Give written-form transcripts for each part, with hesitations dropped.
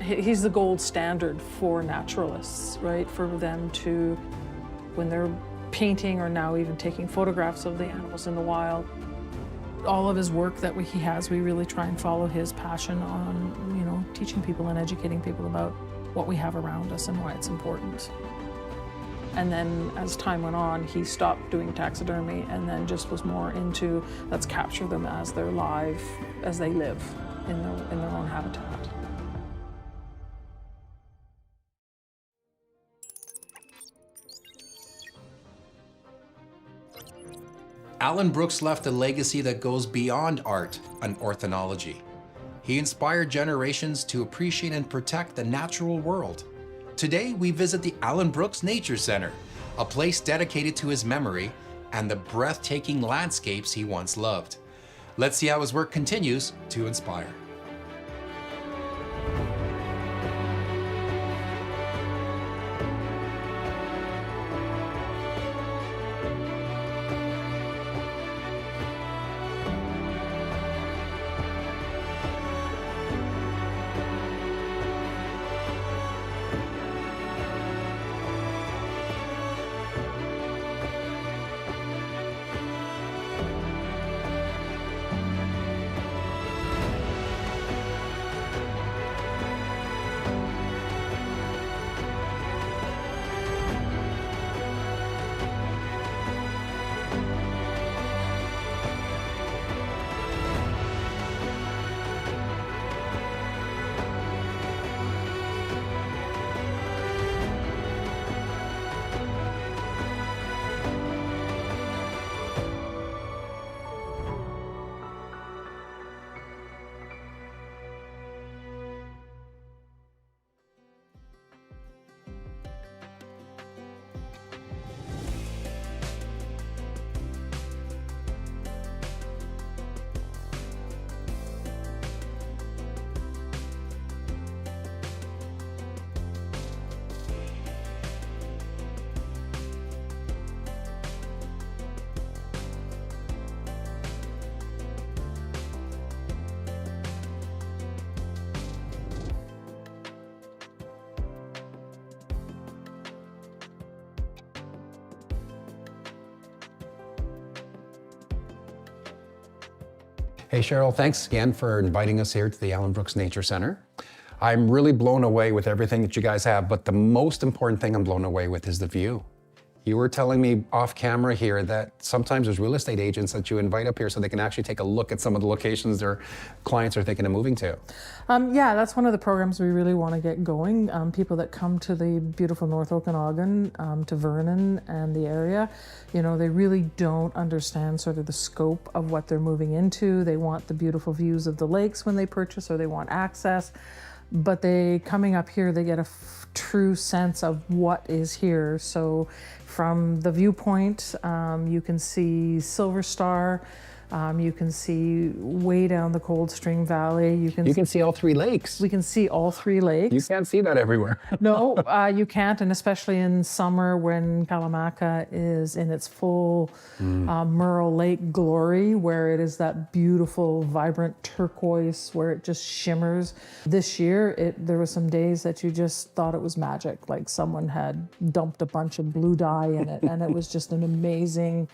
He's the gold standard for naturalists, right? For them to, when they're painting or now even taking photographs of the animals in the wild, all of his work that he has, we really try and follow his passion on, you know, teaching people and educating people about what we have around us and why it's important. And then as time went on, he stopped doing taxidermy and then just was more into, let's capture them as they're live, as they live in their own habitat. Allan Brooks left a legacy that goes beyond art and ornithology. He inspired generations to appreciate and protect the natural world. Today, we visit the Allan Brooks Nature Centre, a place dedicated to his memory and the breathtaking landscapes he once loved. Let's see how his work continues to inspire. Hey Cheryl, thanks again for inviting us here to the Allan Brooks Nature Centre. I'm really blown away with everything that you guys have, but the most important thing I'm blown away with is the view. You were telling me off camera here that sometimes there's real estate agents that you invite up here so they can actually take a look at some of the locations their clients are thinking of moving to. Yeah, that's one of the programs we really want to get going. People that come to the beautiful North Okanagan, to Vernon and the area, you know, they really don't understand sort of the scope of what they're moving into. They want the beautiful views of the lakes when they purchase, or they want access. But coming up here, they get a true sense of what is here. So from the viewpoint, you can see Silver Star, you can see way down the Coldstream Valley. You can see all three lakes. We can see all three lakes. You can't see that everywhere. No, you can't, and especially in summer when Kalamaka is in its full Merle Lake glory, where it is that beautiful, vibrant turquoise, where it just shimmers. This year, there were some days that you just thought it was magic, like someone had dumped a bunch of blue dye in it, and it was just an amazing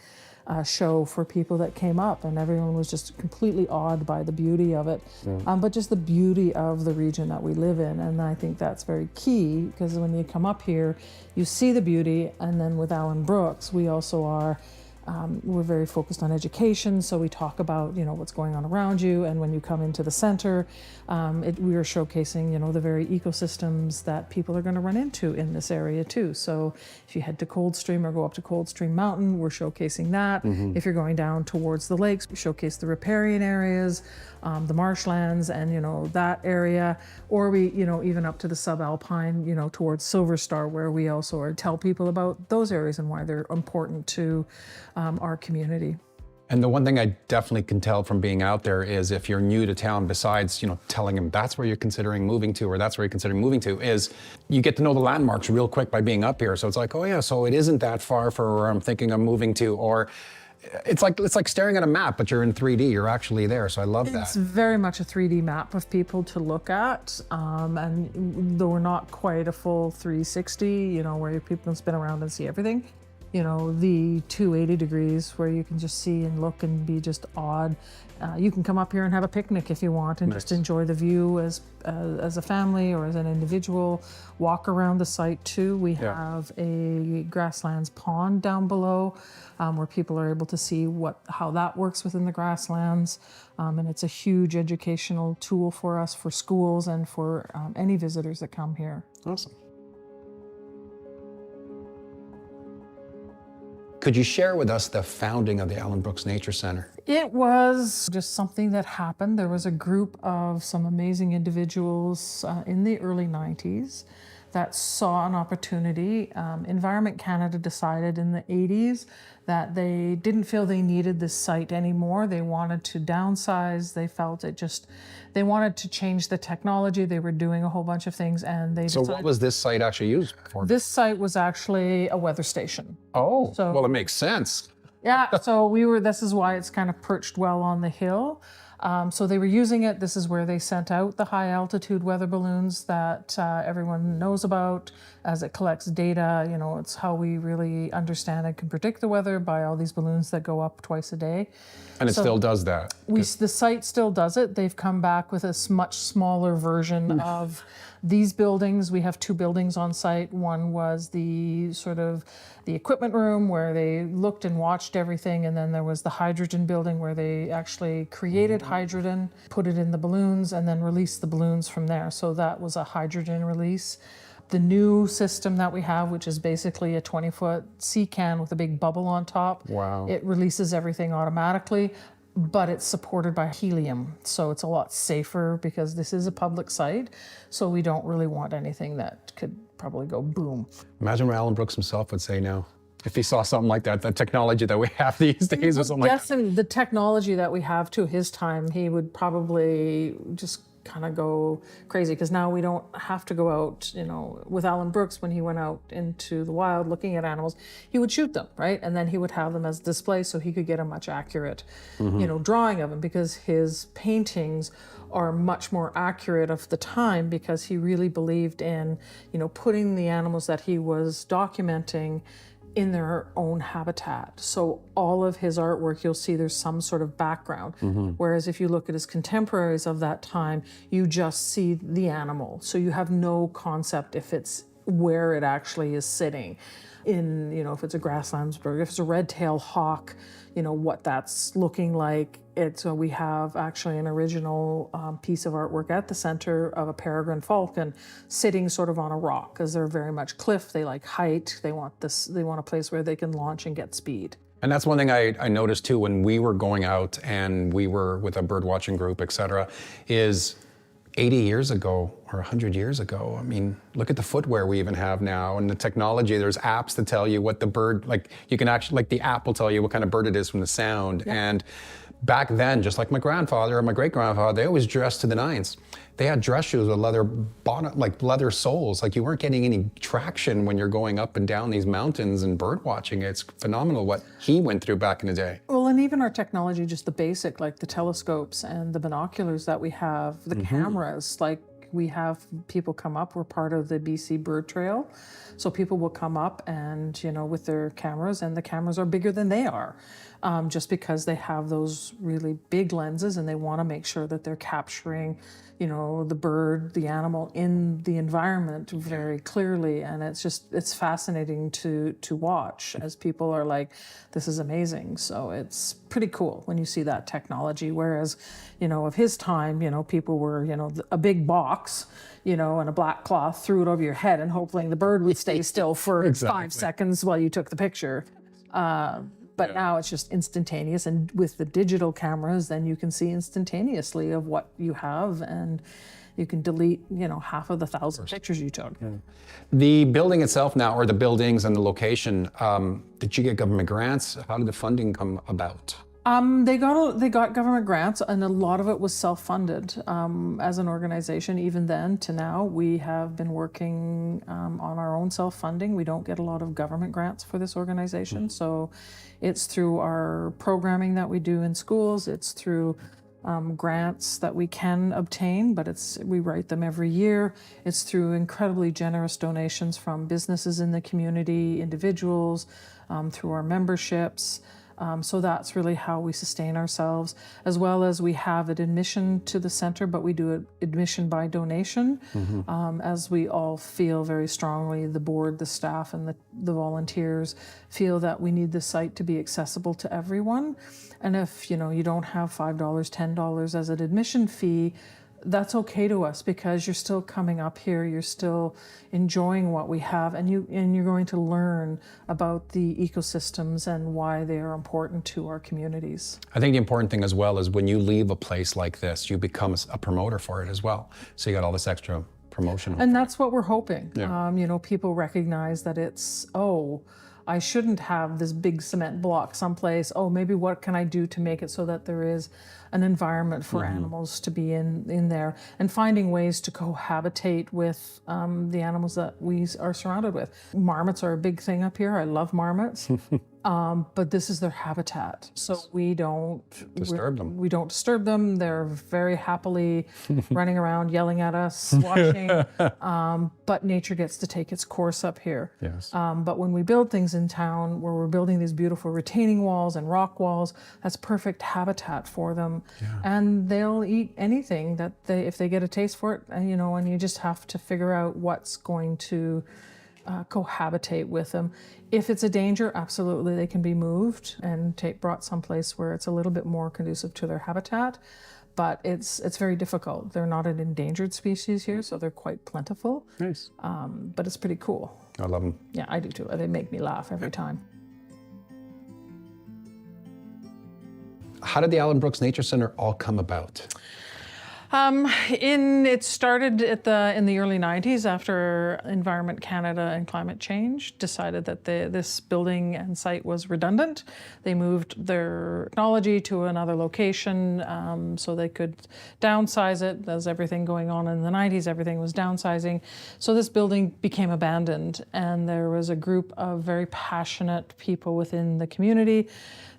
show for people that came up, and everyone was just completely awed by the beauty of it, but just the beauty of the region that we live in. And I think that's very key, because when you come up here, you see the beauty. And then with Allan Brooks, we also are we're very focused on education, so we talk about, you know, what's going on around you. And when you come into the center, we are showcasing, you know, the very ecosystems that people are going to run into in this area too. So if you head to Coldstream or go up to Coldstream Mountain, we're showcasing that. If you're going down towards the lakes, we showcase the riparian areas, the marshlands, and, you know, that area. Or we, you know, even up to the subalpine, you know, towards Silver Star, where we also tell people about those areas and why they're important to our community. And the one thing I definitely can tell from being out there is, if you're new to town, besides, you know, telling them that's where you're considering moving to, or that's where you're considering moving to, is you get to know the landmarks real quick by being up here. So it's like, oh yeah, so it isn't that far for where I'm thinking I'm moving to. Or it's like staring at a map, but you're in 3D. You're actually there. So I love It's that. very much a 3D map of people to look at, and though we're not quite a full 360, you know, where people can spin around and see everything, you know, the 280 degrees where you can just see and look and be just awed. You can come up here and have a picnic if you want and just enjoy the view as a family or as an individual. Walk around the site too. We have a grasslands pond down below where people are able to see how that works within the grasslands. And it's a huge educational tool for us, for schools and for any visitors that come here. Awesome. Could you share with us the founding of the Allan Brooks Nature Centre? It was just something that happened. There was a group of some amazing individuals in the early 90s that saw an opportunity. Environment Canada decided in the 80s that they didn't feel they needed this site anymore. They wanted to downsize. They felt they wanted to change the technology. They were doing a whole bunch of things, and they decided. So what was this site actually used for? This site was actually a weather station. Oh, well, it makes sense. Yeah, so this is why it's kind of perched well on the hill. So they were using it. This is where they sent out the high altitude weather balloons that everyone knows about as it collects data. You know, it's how we really understand and can predict the weather, by all these balloons that go up twice a day. And it still does that. The site still does it. They've come back with a much smaller version of these buildings. We have 2 buildings on site. One was the equipment room where they looked and watched everything, and then there was the hydrogen building where they actually created hydrogen, put it in the balloons, and then released the balloons from there. So that was a hydrogen release. The new system that we have, which is basically a 20-foot sea can with a big bubble on top. Wow. It releases everything automatically, but it's supported by helium. So it's a lot safer because this is a public site. So we don't really want anything that could probably go boom. Imagine what Allan Brooks himself would say now if he saw something like that, the technology that we have these days or something like that. Yes, the technology that we have to his time, he would probably just kind of go crazy, because now we don't have to go out, you know, with Allan Brooks. When he went out into the wild looking at animals, he would shoot them, right? And then he would have them as display so he could get a much accurate, you know, drawing of them, because his paintings are much more accurate of the time, because he really believed in, you know, putting the animals that he was documenting in their own habitat. So all of his artwork, you'll see there's some sort of background. Whereas if you look at his contemporaries of that time, you just see the animal. So you have no concept if it's where it actually is sitting. In, you know, if it's a grasslands bird, if it's a red-tailed hawk, you know, what that's looking like. We have actually an original piece of artwork at the center of a peregrine falcon sitting sort of on a rock, because they're very much cliff. They like height. They want a place where they can launch and get speed. And that's one thing I noticed too when we were going out and we were with a bird watching group, et cetera, is 80 years ago or 100 years ago, I mean, look at the footwear we even have now and the technology. There's apps that tell you what the bird, like you can actually, like the app will tell you what kind of bird it is from the sound. Yeah. And back then, just like my grandfather or my great-grandfather, they always dressed to the nines. They had dress shoes with leather bonnet, like leather soles. Like you weren't getting any traction when you're going up and down these mountains and bird watching. It's phenomenal what he went through back in the day. Well, and even our technology, just the basic, like the telescopes and the binoculars that we have, the cameras, like we have people come up. We're part of the BC Bird Trail. So people will come up and, you know, with their cameras, and the cameras are bigger than they are. Just because they have those really big lenses and they want to make sure that they're capturing, you know, the bird, the animal in the environment very clearly. And it's fascinating to watch as people are like, this is amazing. So it's pretty cool when you see that technology. Whereas, you know, of his time, you know, people were, you know, a big box, you know, and a black cloth, threw it over your head and hoping the bird would stay still for 5 seconds while you took the picture. But now it's just instantaneous, and with the digital cameras, then you can see instantaneously of what you have, and you can delete, you know, half of the 1,000 pictures you took. Yeah. The building itself now, or the buildings and the location, did you get government grants? How did the funding come about? They got government grants, and a lot of it was self-funded. As an organization, even then to now, we have been working on our own self-funding. We don't get a lot of government grants for this organization, so it's through our programming that we do in schools. It's through grants that we can obtain, but we write them every year. It's through incredibly generous donations from businesses in the community, individuals, through our memberships. So that's really how we sustain ourselves, as well as we have an admission to the center, but we do admission by donation, as we all feel very strongly, the board, the staff, and the volunteers feel that we need the site to be accessible to everyone. And if you don't have $5, $10 as an admission fee, that's okay to us, because you're still coming up here, you're still enjoying what we have, and you're going to learn about the ecosystems and why they are important to our communities. I think the important thing as well is when you leave a place like this, you become a promoter for it as well. So you got all this extra promotion. And that's what we're hoping. Yeah. People recognize that I shouldn't have this big cement block someplace. Maybe what can I do to make it so that there is an environment for animals to be in there, and finding ways to cohabitate with the animals that we are surrounded with. Marmots are a big thing up here. I love marmots. But this is their habitat, so we don't disturb them. We don't disturb them. They're very happily running around, yelling at us, watching. But nature gets to take its course up here. Yes. But when we build things in town, where we're building these beautiful retaining walls and rock walls, that's perfect habitat for them. Yeah. And they'll eat anything that if they get a taste for it. And you just have to figure out what's going to cohabitate with them. If it's a danger, absolutely they can be moved and brought someplace where it's a little bit more conducive to their habitat. But it's very difficult. They're not an endangered species here, so they're quite plentiful. Nice. But it's pretty cool. I love them. Yeah, I do too. They make me laugh every time. How did the Allan Brooks Nature Centre all come about? It started in the early 90s after Environment Canada and climate change decided that this building and site was redundant. They moved their technology to another location so they could downsize it. As everything going on in the 90s, everything was downsizing. So this building became abandoned, and there was a group of very passionate people within the community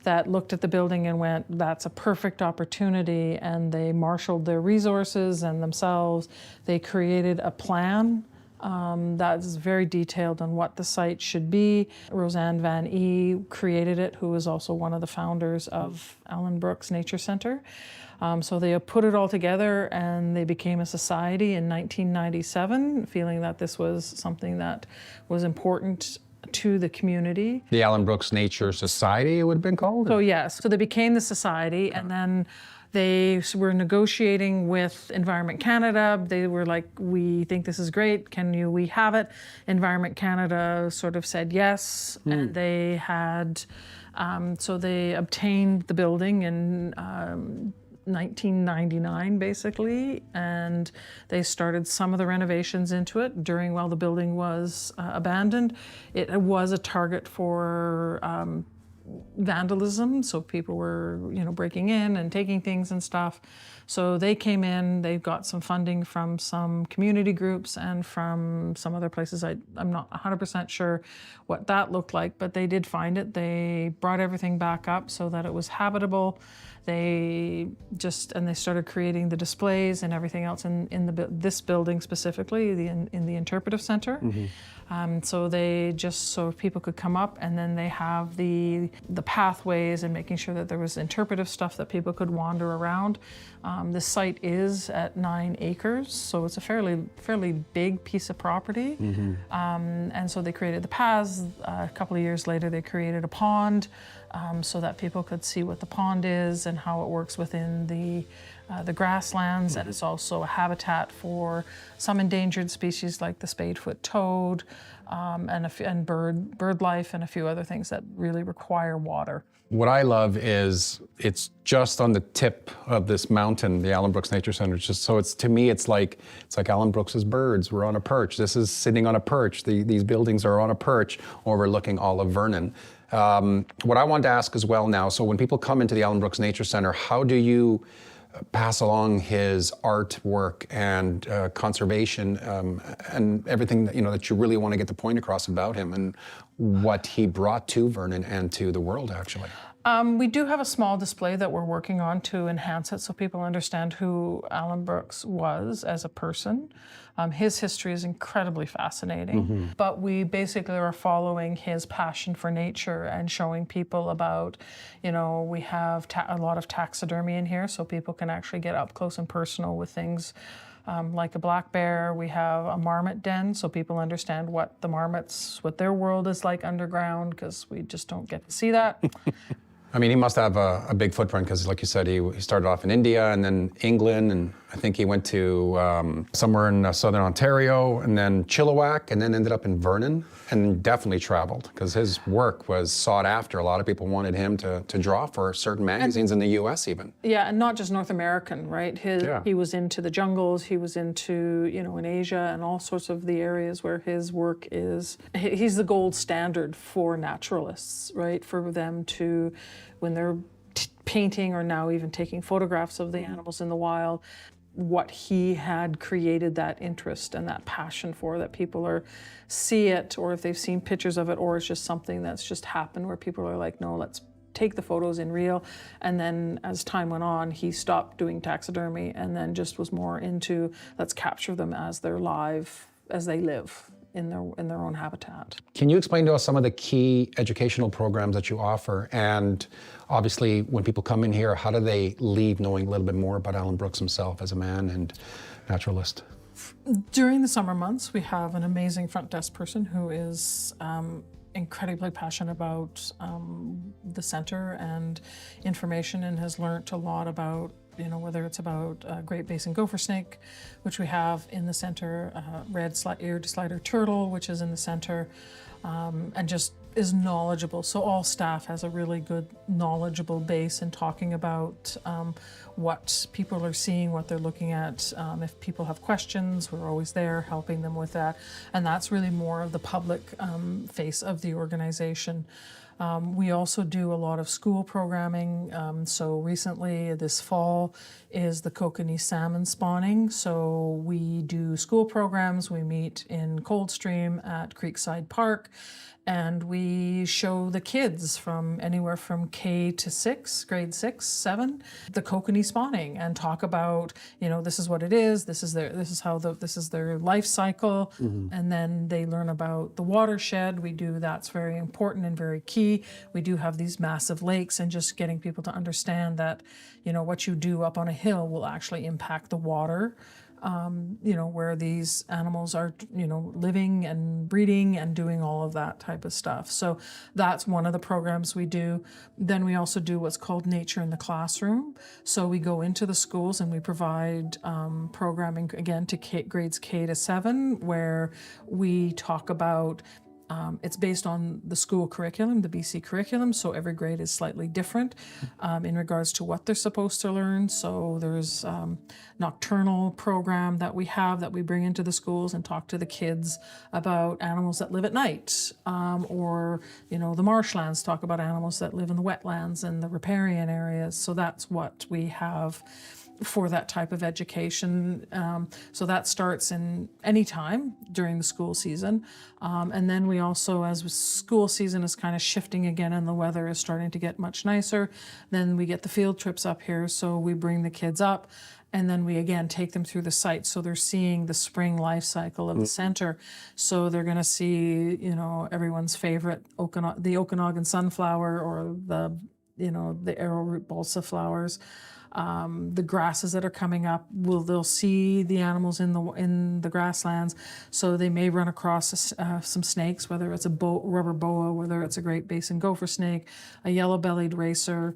that looked at the building and went, that's a perfect opportunity, and they marshaled their resources and themselves. They created a plan that is very detailed on what the site should be. Roseanne Van E created it, who was also one of the founders of Allan Brooks Nature Centre. So they put it all together, and they became a society in 1997, feeling that this was something that was important to the community. The Allan Brooks Nature Society, it would have been called? So yes, so they became the society, and then they were negotiating with Environment Canada. They were like, we think this is great, we have it? Environment Canada sort of said yes, and they had, so they obtained the building in 1999 basically, and they started some of the renovations into it while the building was abandoned. It was a target for vandalism, so people were breaking in and taking things and stuff. So they came in, they got some funding from some community groups and from some other places. I'm not 100% sure what that looked like, but they did find it. They brought everything back up so that it was habitable. They started creating the displays and everything else in this building specifically, in the interpretive center. So people could come up, and then they have the pathways and making sure that there was interpretive stuff that people could wander around. The site is at 9 acres, so it's a fairly big piece of property. And so they created the paths. A couple of years later, they created a pond so that people could see what the pond is and how it works within the grasslands. And it's also a habitat for some endangered species like the spadefoot toad, and bird life, and a few other things that really require water. What I love is it's just on the tip of this mountain, the Allan Brooks Nature Centre. To me, it's like Allan Brooks's birds. We're on a perch. This is sitting on a perch. These buildings are on a perch overlooking all of Vernon. What I wanted to ask as well now, so when people come into the Allan Brooks Nature Centre, how do you pass along his artwork and conservation and everything that, that you really want to get the point across about him and what he brought to Vernon and to the world, actually? We do have a small display that we're working on to enhance it so people understand who Allan Brooks was as a person. His history is incredibly fascinating, but we basically are following his passion for nature and showing people about, we have a lot of taxidermy in here so people can actually get up close and personal with things like a black bear. We have a marmot den so people understand what their world is like underground, because we just don't get to see that. I mean, he must have a big footprint because, like you said, he started off in India and then England, and I think he went to somewhere in southern Ontario and then Chilliwack and then ended up in Vernon, and definitely traveled because his work was sought after. A lot of people wanted him to draw for certain magazines in the US even. Yeah, and not just North American, right? He was into the jungles, he was into, in Asia and all sorts of the areas where his work is. He's the gold standard for naturalists, right? For them to, when they're painting or now even taking photographs of the animals in the wild, what he had created that interest and that passion for, that people see it, or if they've seen pictures of it, or it's just something that's just happened where people are like, no, let's take the photos in real. And then as time went on, he stopped doing taxidermy and then just was more into, let's capture them as they live in their own habitat. Can you explain to us some of the key educational programs that you offer? And obviously, when people come in here, how do they leave knowing a little bit more about Allan Brooks himself as a man and naturalist? During the summer months, we have an amazing front desk person who is incredibly passionate about the center and information, and has learnt a lot about, whether it's about Great Basin gopher snake, which we have in the center, red-eared slider turtle, which is in the center, and just is knowledgeable. So all staff has a really good knowledgeable base in talking about what people are seeing, what they're looking at. If people have questions, we're always there helping them with that. And that's really more of the public face of the organization. We also do a lot of school programming. So recently, this fall, is the kokanee salmon spawning. So we do school programs. We meet in Coldstream at Creekside Park, and we show the kids from anywhere from K to 6, grade 6, 7, the kokanee spawning, and talk about, this is what it is, this is their life cycle, and then they learn about the watershed. That's very important and very key. We do have these massive lakes, and just getting people to understand that, what you do up on a hill will actually impact the water. Where these animals are, living and breeding and doing all of that type of stuff. So that's one of the programs we do. Then we also do what's called Nature in the Classroom. So we go into the schools and we provide programming, again, to grades K to 7, where we talk about it's based on the school curriculum, the BC curriculum, so every grade is slightly different in regards to what they're supposed to learn. So there's nocturnal program that we have that we bring into the schools and talk to the kids about animals that live at night, or the marshlands, talk about animals that live in the wetlands and the riparian areas. So that's what we have for that type of education. So that starts in any time during the school season. And then we also, as school season is kind of shifting again and the weather is starting to get much nicer, then we get the field trips up here. So we bring the kids up, and then we again take them through the site. So they're seeing the spring life cycle of the center. So they're going to see, everyone's favorite, the Okanagan sunflower, or the arrowroot balsa flowers. The grasses that are coming up, they'll see the animals in the grasslands. So they may run across some snakes, whether it's a rubber boa, whether it's a Great Basin gopher snake, a yellow-bellied racer.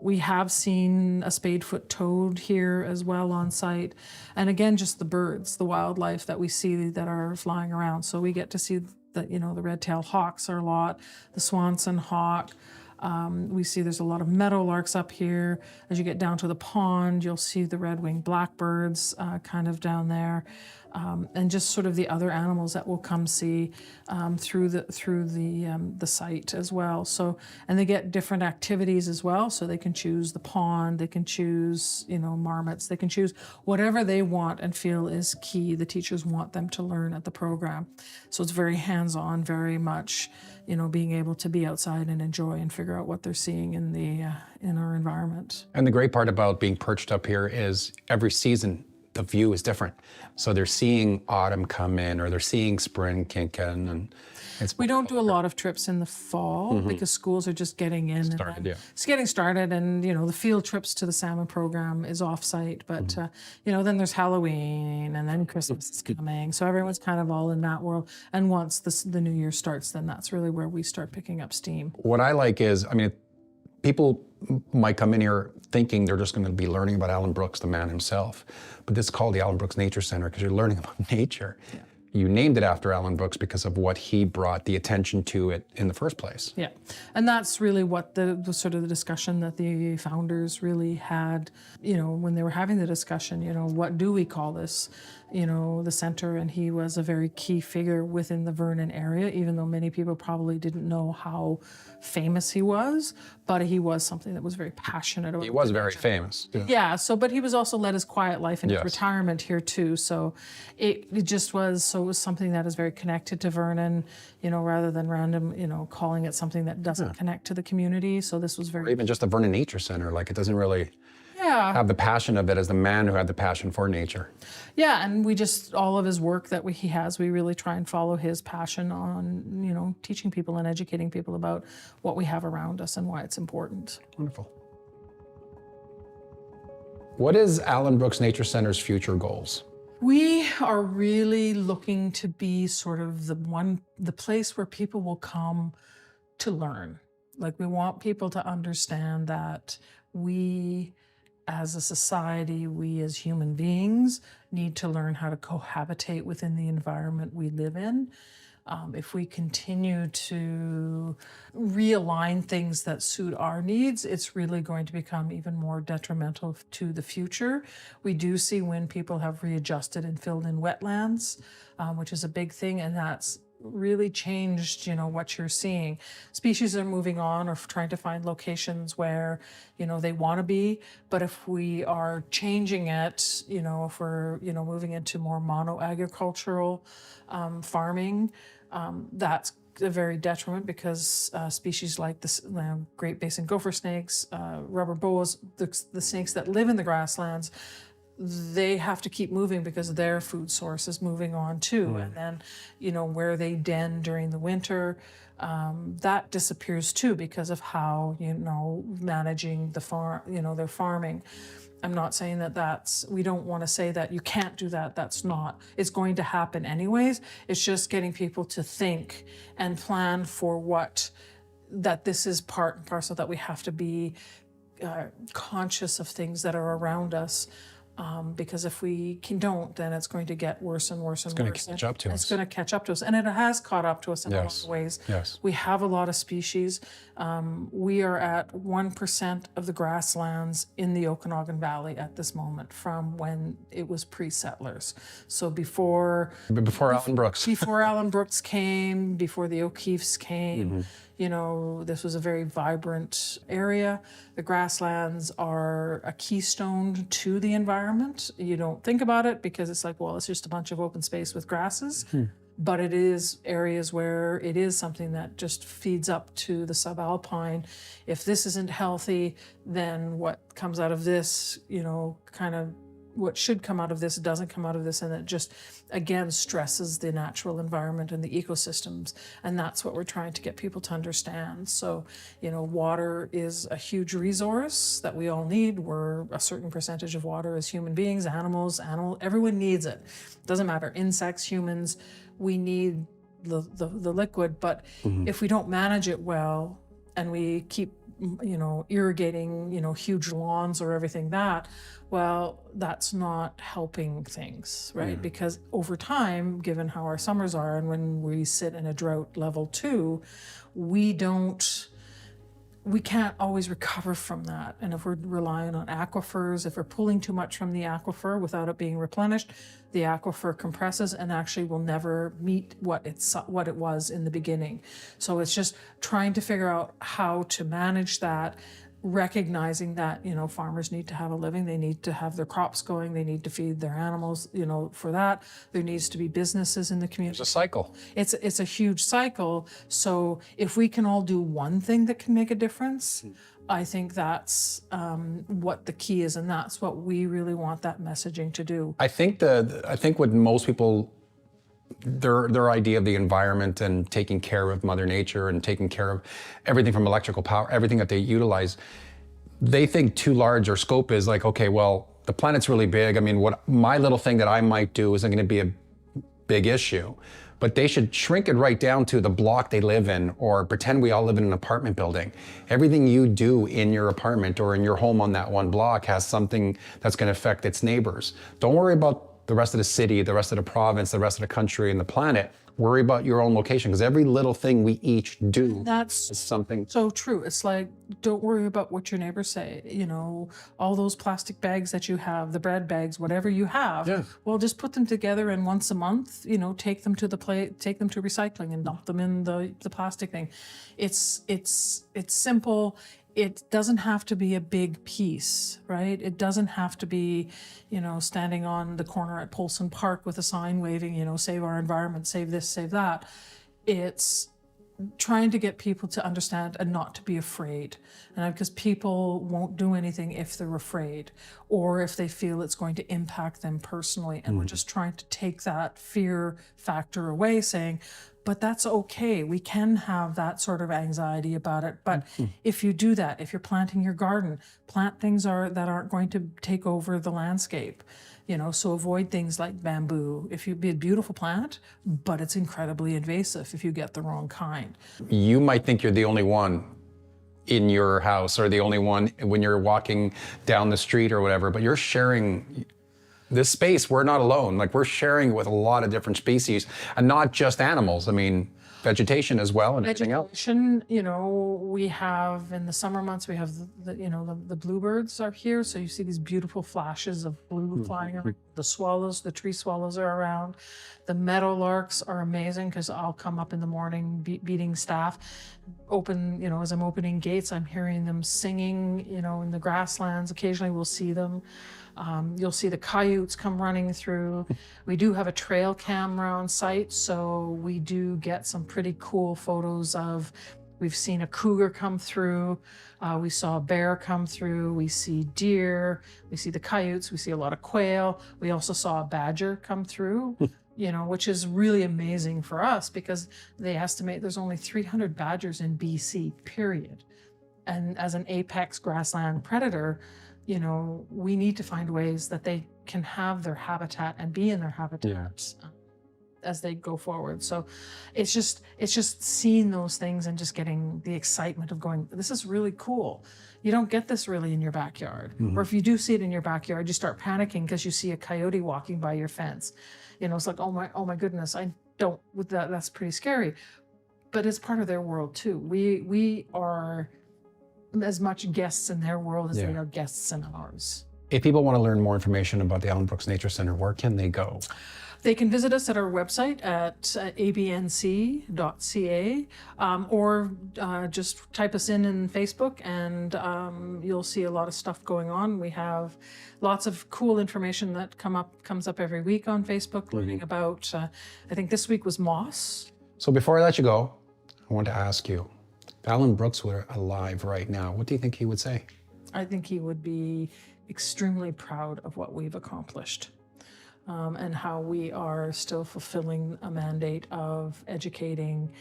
We have seen a spadefoot toad here as well on site. And again, just the birds, the wildlife that we see that are flying around. So we get to see the red-tailed hawks are a lot, the Swanson hawk. We see there's a lot of meadowlarks up here. As you get down to the pond, you'll see the red-winged blackbirds kind of down there. And just sort of the other animals that we'll come see through the site as well. So, and they get different activities as well. So they can choose the pond, they can choose, marmots, they can choose whatever they want and feel is key. The teachers want them to learn at the program. So it's very hands-on, very much, being able to be outside and enjoy and figure out what they're seeing in our environment. And the great part about being perched up here is every season the view is different. So they're seeing autumn come in, or they're seeing spring kick in, and we don't do a lot of trips in the fall because schools are just getting in. It's getting started, and the field trips to the salmon program is off-site. But then there's Halloween, and then Christmas is coming. So everyone's kind of all in that world. And once the new year starts, then that's really where we start picking up steam. What I like is, people might come in here thinking they're just going to be learning about Allan Brooks, the man himself. But this is called the Allan Brooks Nature Centre because you're learning about nature. Yeah. You named it after Allan Brooks because of what he brought the attention to it in the first place. Yeah, and that's really what the sort of the discussion that the founders really had, when they were having the discussion, what do we call this, the center? And he was a very key figure within the Vernon area, even though many people probably didn't know how famous he was, but he was something that was very passionate about. He was very famous. Yeah, but he was also led his quiet life in his retirement here too. So it just was, it was something that is very connected to Vernon, rather than random, calling it something that doesn't connect to the community. So this was very... Or even just the Vernon Nature Centre, it doesn't really have the passion of it as the man who had the passion for nature. Yeah, and we just, all of his work that he has, we really try and follow his passion on, teaching people and educating people about what we have around us and why it's important. Wonderful. What is Allan Brooks Nature Centre's future goals? We are really looking to be sort of the place where people will come to learn. We want people to understand that we, as a society, we as human beings need to learn how to cohabitate within the environment we live in. If we continue to realign things that suit our needs, it's really going to become even more detrimental to the future. We do see when people have readjusted and filled in wetlands, which is a big thing, and that's really changed, what you're seeing. Species are moving on or trying to find locations where, they want to be. But if we are changing it, if we're, moving into more mono-agricultural farming, that's a very detriment because species like the Great Basin gopher snakes, rubber boas, the snakes that live in the grasslands, they have to keep moving because their food source is moving on too. And then, where they den during the winter, that disappears too because of how, managing the farm, their farming. I'm not saying that we don't want to say that you can't do that. That's not, it's going to happen anyways. It's just getting people to think and plan for that this is part and parcel, that we have to be conscious of things that are around us. Because if we don't, then it's going to get worse and worse and worse. It's going to catch up to us. It's going to catch up to us. And it has caught up to us in a lot of ways. Yes. We have a lot of species. We are at 1% of the grasslands in the Okanagan Valley at this moment from when it was pre-settlers. So before Allan Brooks. Before Allan Brooks came, before the O'Keeffes came, this was a very vibrant area. The grasslands are a keystone to the environment. You don't think about it because it's it's just a bunch of open space with grasses. But it is areas where it is something that just feeds up to the subalpine. If this isn't healthy, then what comes out of this, what should come out of this doesn't come out of this, and it just, again, stresses the natural environment and the ecosystems, and that's what we're trying to get people to understand. So, water is a huge resource that we all need. We're a certain percentage of water as human beings, everyone needs it. Doesn't matter, insects, humans, we need the liquid, but if we don't manage it well and we keep irrigating, huge lawns or everything that's not helping things, right? Because over time, given how our summers are, and when we sit in a drought level 2, we don't we can't always recover from that. And if we're relying on aquifers, if we're pulling too much from the aquifer without it being replenished, the aquifer compresses and actually will never meet what it was in the beginning. So it's just trying to figure out how to manage that, recognizing that, you know, farmers need to have a living, they need to have their crops going, they need to feed their animals, you know, for that. There needs to be businesses in the community. It's a cycle. It's a huge cycle. So if we can all do one thing that can make a difference, I think that's what the key is, and that's what we really want that messaging to do. I think what most people, their idea of the environment and taking care of Mother Nature and taking care of everything from electrical power, everything that they utilize, they think too large, or scope is like, okay, well, the planet's really big. I mean, what my little thing that I might do isn't going to be a big issue, but they should shrink it right down to the block they live in, or pretend we all live in an apartment building. Everything you do in your apartment or in your home on that one block has something that's going to affect its neighbors. Don't worry about the rest of the city, the rest of the province, the rest of the country and the planet. Worry about your own location, because every little thing we each do is something. So true. It's like, don't worry about what your neighbors say. You know, all those plastic bags that you have, the bread bags, whatever you have, well, just put them together, and once a month, you know, take them to recycling and dump them in the plastic thing. It's simple. It doesn't have to be a big piece, right? It doesn't have to be, you know, standing on the corner at Polson Park with a sign waving, you know, save our environment, save this, save that. It's trying to get people to understand and not to be afraid. And because people won't do anything if they're afraid, or if they feel it's going to impact them personally. And we're just trying to take that fear factor away, saying, but that's okay. We can have that sort of anxiety about it. But if you do that, if you're planting your garden, plant things that aren't going to take over the landscape. You know, so avoid things like bamboo. If you be a beautiful plant, but it's incredibly invasive if you get the wrong kind. You might think you're the only one in your house, or the only one when you're walking down the street or whatever, but you're sharing this space. We're not alone. Like, we're sharing with a lot of different species, and not just animals. I mean, vegetation as well, and everything else. Vegetation, you know, we have in the summer months, we have the bluebirds are here. So you see these beautiful flashes of blue flying around. The swallows, the tree swallows are around. The meadowlarks are amazing, because I'll come up in the morning beating staff. As I'm opening gates, I'm hearing them singing, you know, in the grasslands. Occasionally we'll see them. You'll see the coyotes come running through. We do have a trail camera on site, so we do get some pretty cool photos of, we've seen a cougar come through, we saw a bear come through, we see deer, we see the coyotes, we see a lot of quail. We also saw a badger come through, you know, which is really amazing for us, because they estimate there's only 300 badgers in BC, period. And as an apex grassland predator, you know, we need to find ways that they can have their habitat and be in their habitats as they go forward. So it's just seeing those things and just getting the excitement of going, this is really cool. You don't get this really in your backyard. Or if you do see it in your backyard, you start panicking because you see a coyote walking by your fence. You know, it's like, oh my goodness, I don't, with that's pretty scary. But it's part of their world too. We are as much guests in their world as they are guests in ours. If people want to learn more information about the Allan Brooks Nature Centre, where can they go? They can visit us at our website at abnc.ca, or just type us in Facebook, and you'll see a lot of stuff going on. We have lots of cool information that comes up every week on Facebook, learning about, I think this week was moss. So before I let you go, I want to ask you, if Allan Brooks were alive right now, what do you think he would say? I think he would be extremely proud of what we've accomplished, and how we are still fulfilling a mandate of educating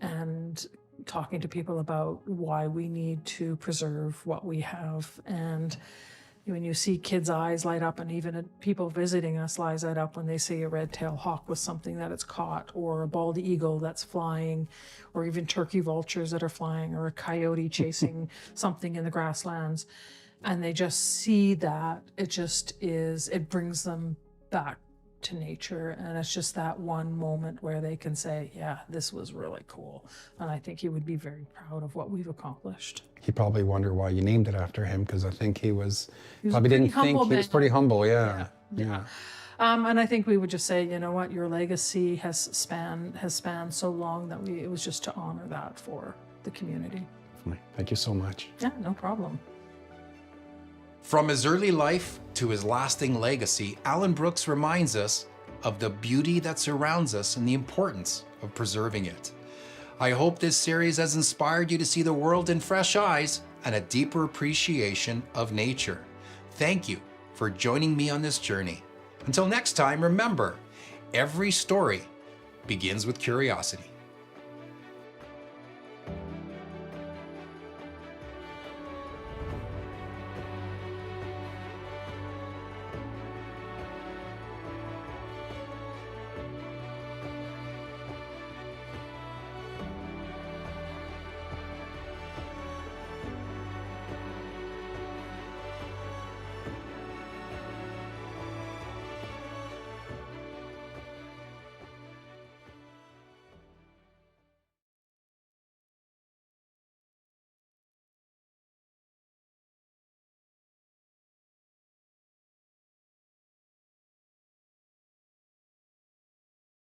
and talking to people about why we need to preserve what we have. And when you see kids' eyes light up, and even people visiting us light up when they see a red-tailed hawk with something that it's caught, or a bald eagle that's flying, or even turkey vultures that are flying, or a coyote chasing something in the grasslands, and they just see that, it brings them back to nature, and it's just that one moment where they can say, yeah, this was really cool. And I think he would be very proud of what we've accomplished. He probably wondered why you named it after him, because I think he was probably a didn't pretty think humble he was man. pretty humble. Yeah. And I think we would just say, you know what, your legacy has spanned so long that it was just to honor that for the community. Thank you so much. Yeah, no problem. From his early life to his lasting legacy, Allan Brooks reminds us of the beauty that surrounds us and the importance of preserving it. I hope this series has inspired you to see the world in fresh eyes and a deeper appreciation of nature. Thank you for joining me on this journey. Until next time, remember, every story begins with curiosity.